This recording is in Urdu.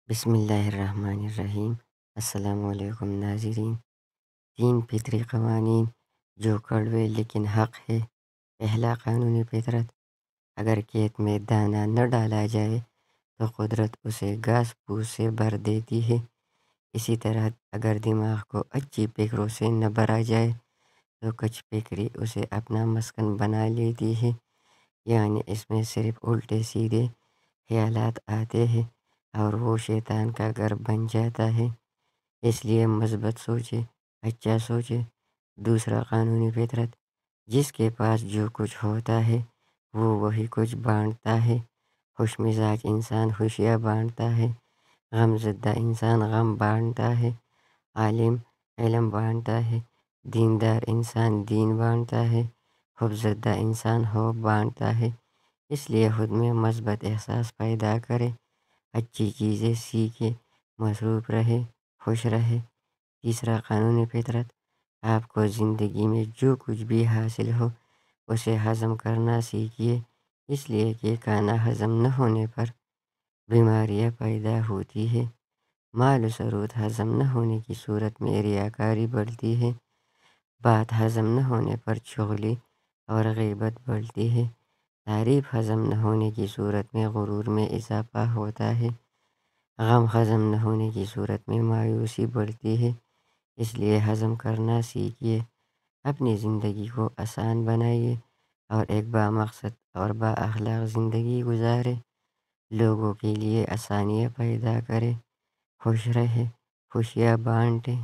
بسم اللہ الرحمن الرحیم۔ السلام علیکم ناظرین۔ تین فطری قوانین جو کڑوے لیکن حق ہے۔ پہلا قانونی فطرت: اگر کھیت میں دانہ نہ ڈالا جائے تو قدرت اسے گھاس پھوس سے بھر دیتی ہے۔ اسی طرح اگر دماغ کو اچھی فکروں سے نہ بھرا جائے تو کچھ فکری اسے اپنا مسکن بنا لیتی ہے، یعنی اس میں صرف الٹے سیدھے خیالات آتے ہیں اور وہ شیطان کا گھر بن جاتا ہے۔ اس لیے مثبت سوچے، اچھا سوچے۔ دوسرا قانونی فطرت: جس کے پاس جو کچھ ہوتا ہے وہ وہی کچھ بانٹتا ہے۔ خوش مزاج انسان خوشیاں بانٹتا ہے، غم زدہ انسان غم بانٹتا ہے، عالم علم بانٹتا ہے، دیندار انسان دین بانٹتا ہے، خوف زدہ انسان خوف بانٹتا ہے۔ اس لیے خود میں مثبت احساس پیدا کرے، اچھی چیزیں سیکھے، مصروف رہے، خوش رہے۔ تیسرا قانونی فطرت: آپ کو زندگی میں جو کچھ بھی حاصل ہو اسے ہضم کرنا سیکھیے، اس لیے کہ کھانا ہضم نہ ہونے پر بیماریاں پیدا ہوتی ہے، مال و ثروت ہضم نہ ہونے کی صورت میں ریاکاری بڑھتی ہے، بات ہضم نہ ہونے پر چغلی اور غیبت بڑھتی ہے، تعریف ہضم نہ ہونے کی صورت میں غرور میں اضافہ ہوتا ہے، غم ہضم نہ ہونے کی صورت میں مایوسی بڑھتی ہے۔ اس لیے ہضم کرنا سیکھیے، اپنی زندگی کو آسان بنائیے اور ایک بامقصد اور با اخلاق زندگی گزارے، لوگوں کے لیے آسانیاں پیدا کرے، خوش رہے، خوشیاں بانٹے۔